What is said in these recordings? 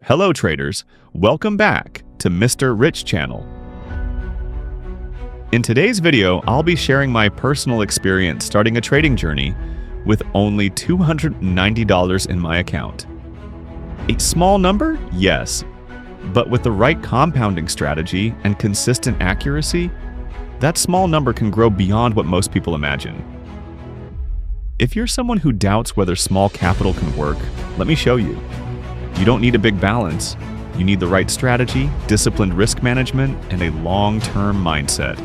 Hello traders, welcome back to Mr. Rich Channel. In today's video, I'll be sharing my personal experience starting a trading journey with only $290 in my account. A small number? Yes, but with the right compounding strategy and consistent accuracy, that small number can grow beyond what most people imagine. If you're someone who doubts whether small capital can work, let me show you. You don't need a big balance. You need the right strategy, disciplined risk management, and a long-term mindset.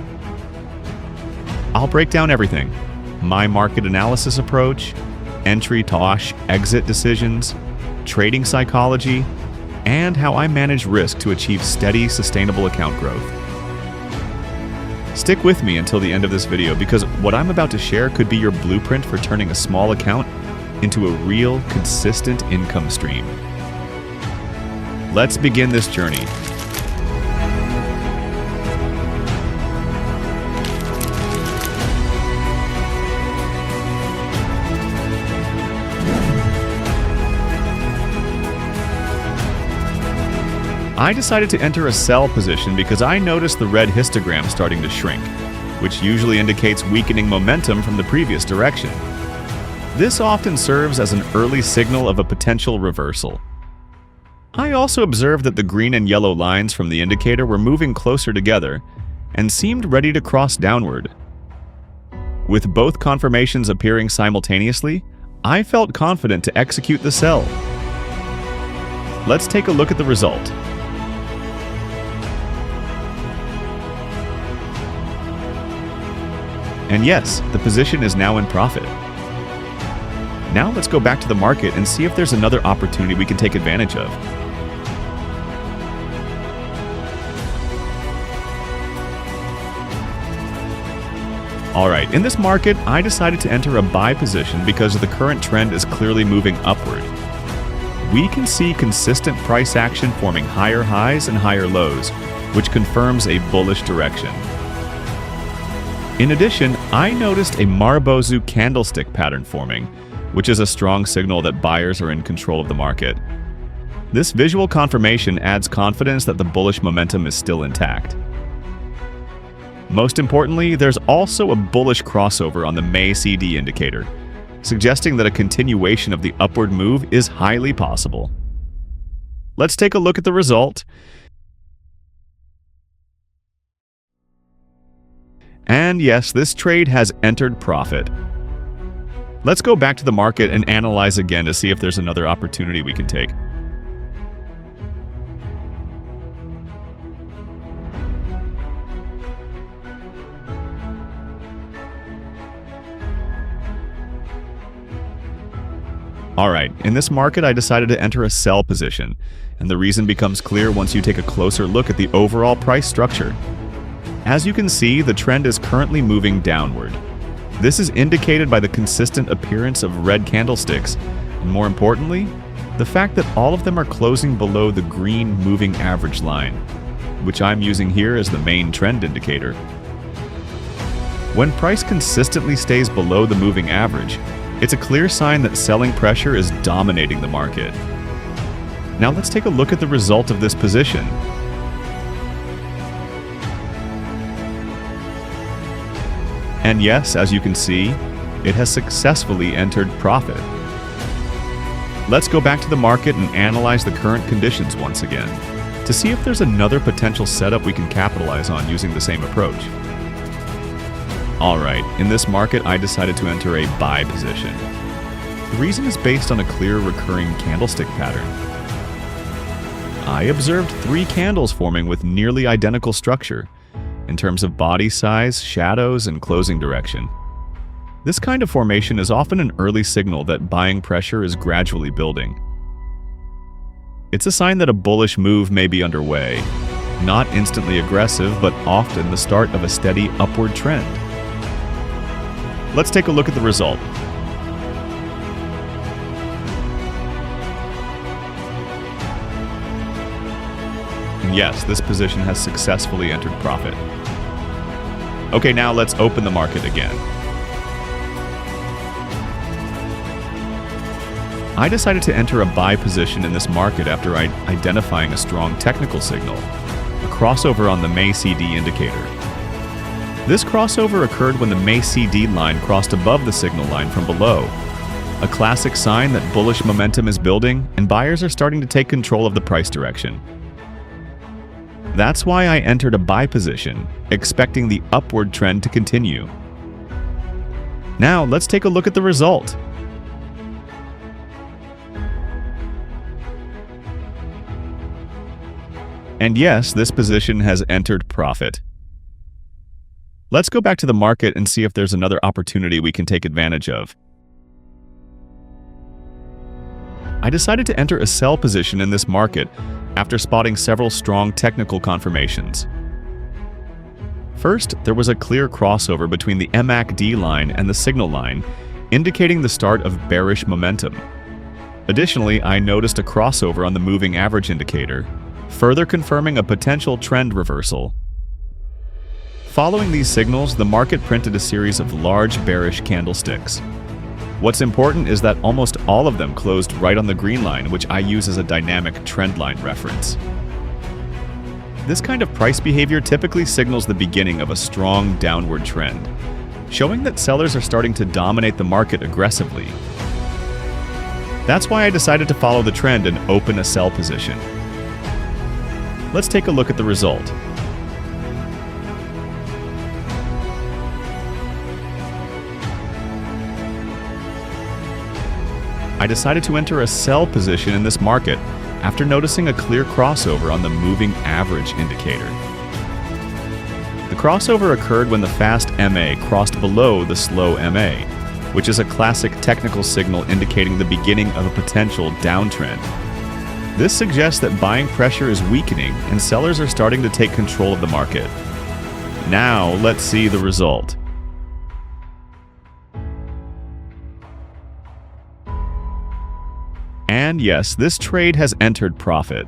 I'll break down everything: my market analysis approach, entry to exit decisions, trading psychology, and how I manage risk to achieve steady, sustainable account growth. Stick with me until the end of this video because what I'm about to share could be your blueprint for turning a small account into a real, consistent income stream. Let's begin this journey. I decided to enter a sell position because I noticed the red histogram starting to shrink, which usually indicates weakening momentum from the previous direction. This often serves as an early signal of a potential reversal. I also observed that the green and yellow lines from the indicator were moving closer together and seemed ready to cross downward. With both confirmations appearing simultaneously, I felt confident to execute the sell. Let's take a look at the result. And yes, the position is now in profit. Now let's go back to the market and see if there's another opportunity we can take advantage of. Alright, in this market, I decided to enter a buy position because the current trend is clearly moving upward. We can see consistent price action forming higher highs and higher lows, which confirms a bullish direction. In addition, I noticed a Marubozu candlestick pattern forming, which is a strong signal that buyers are in control of the market. This visual confirmation adds confidence that the bullish momentum is still intact. Most importantly, there's also a bullish crossover on the May CD indicator, suggesting that a continuation of the upward move is highly possible. Let's take a look at the result. And yes, this trade has entered profit. Let's go back to the market and analyze again to see if there's another opportunity we can take. Alright, in this market I decided to enter a sell position, and the reason becomes clear once you take a closer look at the overall price structure. As you can see, the trend is currently moving downward. This is indicated by the consistent appearance of red candlesticks, and more importantly, the fact that all of them are closing below the green moving average line, which I'm using here as the main trend indicator. When price consistently stays below the moving average, it's a clear sign that selling pressure is dominating the market. Now let's take a look at the result of this position. And yes, as you can see, it has successfully entered profit. Let's go back to the market and analyze the current conditions once again to see if there's another potential setup we can capitalize on using the same approach. Alright, in this market I decided to enter a buy position. The reason is based on a clear recurring candlestick pattern. I observed 3 candles forming with nearly identical structure in terms of body size, shadows, and closing direction. This kind of formation is often an early signal that buying pressure is gradually building. It's a sign that a bullish move may be underway, not instantly aggressive, but often the start of a steady upward trend. Let's take a look at the result. And yes, this position has successfully entered profit. Okay, now let's open the market again. I decided to enter a buy position in this market after identifying a strong technical signal, a crossover on the MACD indicator. This crossover occurred when the MACD line crossed above the signal line from below, a classic sign that bullish momentum is building and buyers are starting to take control of the price direction. That's why I entered a buy position, expecting the upward trend to continue. Now let's take a look at the result. And yes, this position has entered profit. Let's go back to the market and see if there's another opportunity we can take advantage of. I decided to enter a sell position in this market after spotting several strong technical confirmations. First, there was a clear crossover between the MACD line and the signal line, indicating the start of bearish momentum. Additionally, I noticed a crossover on the moving average indicator, further confirming a potential trend reversal. Following these signals, the market printed a series of large bearish candlesticks. What's important is that almost all of them closed right on the green line, which I use as a dynamic trend line reference. This kind of price behavior typically signals the beginning of a strong downward trend, showing that sellers are starting to dominate the market aggressively. That's why I decided to follow the trend and open a sell position. Let's take a look at the result. I decided to enter a sell position in this market after noticing a clear crossover on the moving average indicator. The crossover occurred when the fast MA crossed below the slow MA, which is a classic technical signal indicating the beginning of a potential downtrend. This suggests that buying pressure is weakening and sellers are starting to take control of the market. Now let's see the result. And yes, this trade has entered profit.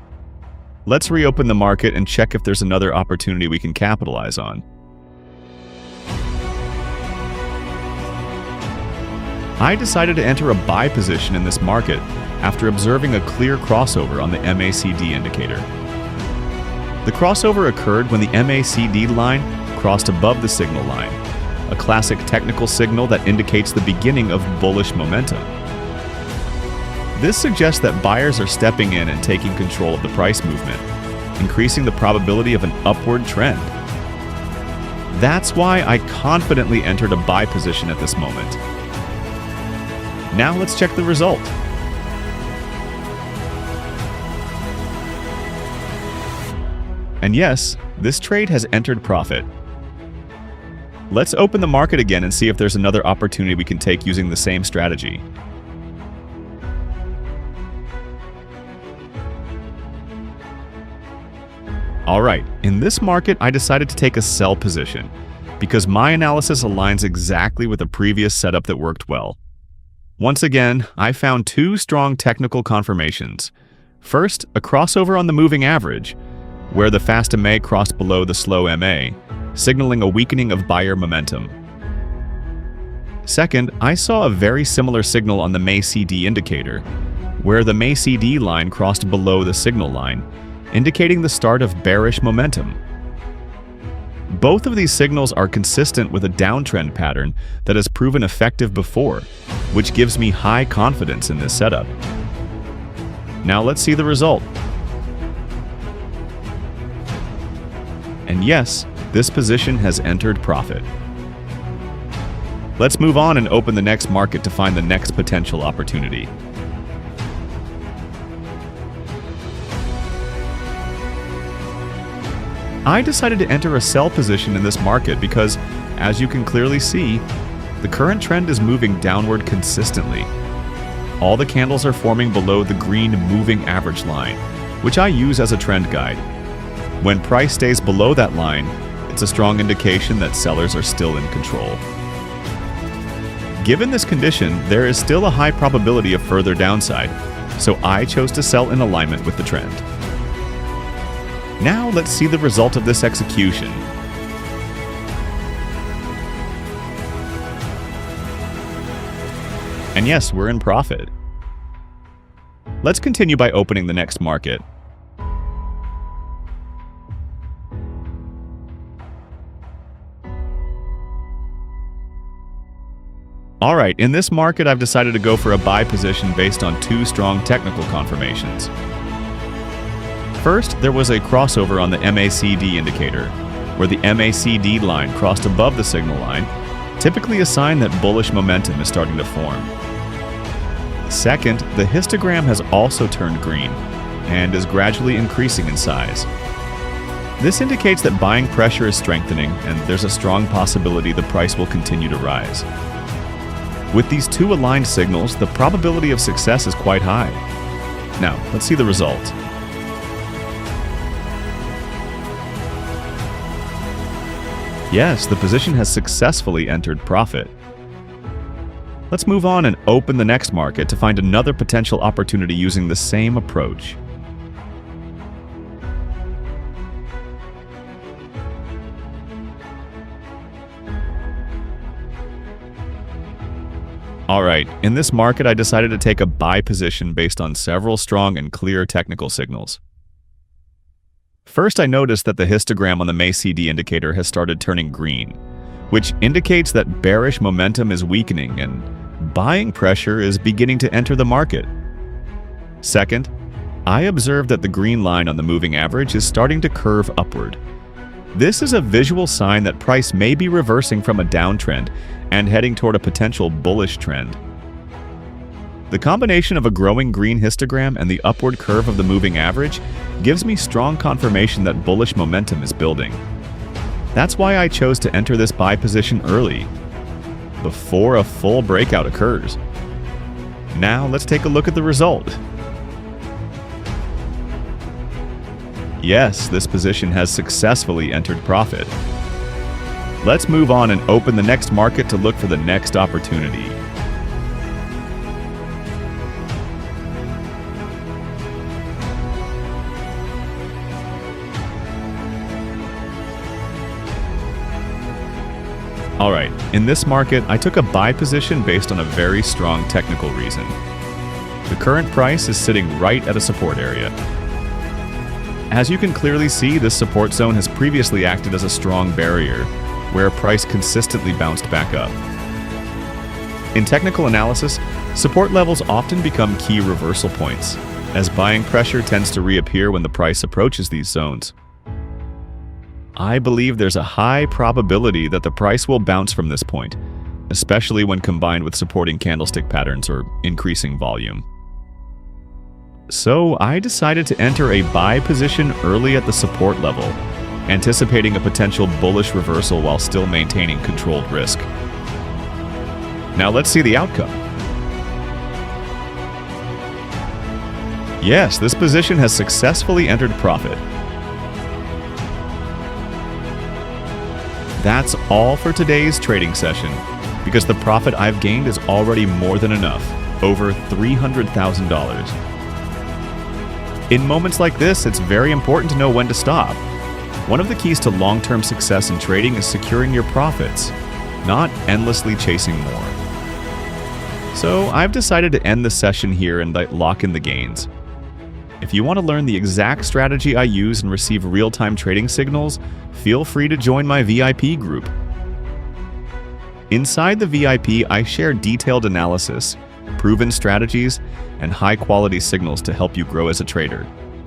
Let's reopen the market and check if there's another opportunity we can capitalize on. I decided to enter a buy position in this market after observing a clear crossover on the MACD indicator. The crossover occurred when the MACD line crossed above the signal line, a classic technical signal that indicates the beginning of bullish momentum. This suggests that buyers are stepping in and taking control of the price movement, increasing the probability of an upward trend. That's why I confidently entered a buy position at this moment. Now let's check the result. And yes, this trade has entered profit. Let's open the market again and see if there's another opportunity we can take using the same strategy. Alright, in this market I decided to take a sell position because my analysis aligns exactly with a previous setup that worked well. Once again, I found two strong technical confirmations. First, a crossover on the moving average, where the fast MA crossed below the slow MA, signaling a weakening of buyer momentum. Second, I saw a very similar signal on the MACD indicator, where the MACD line crossed below the signal line, indicating the start of bearish momentum. Both of these signals are consistent with a downtrend pattern that has proven effective before, which gives me high confidence in this setup. Now let's see the result. And yes, this position has entered profit. Let's move on and open the next market to find the next potential opportunity. I decided to enter a sell position in this market because, as you can clearly see, the current trend is moving downward consistently. All the candles are forming below the green moving average line, which I use as a trend guide. When price stays below that line, it's a strong indication that sellers are still in control. Given this condition, there is still a high probability of further downside, so I chose to sell in alignment with the trend. Now let's see the result of this execution. And yes, we're in profit. Let's continue by opening the next market. Alright, in this market I've decided to go for a buy position based on two strong technical confirmations. First, there was a crossover on the MACD indicator, where the MACD line crossed above the signal line, typically a sign that bullish momentum is starting to form. Second, the histogram has also turned green and is gradually increasing in size. This indicates that buying pressure is strengthening and there's a strong possibility the price will continue to rise. With these two aligned signals, the probability of success is quite high. Now, let's see the result. Yes, the position has successfully entered profit. Let's move on and open the next market to find another potential opportunity using the same approach. Alright, in this market I decided to take a buy position based on several strong and clear technical signals. First, I noticed that the histogram on the MACD indicator has started turning green, which indicates that bearish momentum is weakening and buying pressure is beginning to enter the market. Second, I observed that the green line on the moving average is starting to curve upward. This is a visual sign that price may be reversing from a downtrend and heading toward a potential bullish trend. The combination of a growing green histogram and the upward curve of the moving average gives me strong confirmation that bullish momentum is building. That's why I chose to enter this buy position early, before a full breakout occurs. Now let's take a look at the result. Yes, this position has successfully entered profit. Let's move on and open the next market to look for the next opportunity. Alright, in this market, I took a buy position based on a very strong technical reason. The current price is sitting right at a support area. As you can clearly see, this support zone has previously acted as a strong barrier, where price consistently bounced back up. In technical analysis, support levels often become key reversal points, as buying pressure tends to reappear when the price approaches these zones. I believe there's a high probability that the price will bounce from this point, especially when combined with supporting candlestick patterns or increasing volume. So I decided to enter a buy position early at the support level, anticipating a potential bullish reversal while still maintaining controlled risk. Now let's see the outcome. Yes, this position has successfully entered profit. That's all for today's trading session, because the profit I've gained is already more than enough, over $300,000. In moments like this, it's very important to know when to stop. One of the keys to long-term success in trading is securing your profits, not endlessly chasing more. So I've decided to end the session here and lock in the gains. If you want to learn the exact strategy I use and receive real-time trading signals, feel free to join my VIP group. Inside the VIP, I share detailed analysis, proven strategies, and high-quality signals to help you grow as a trader.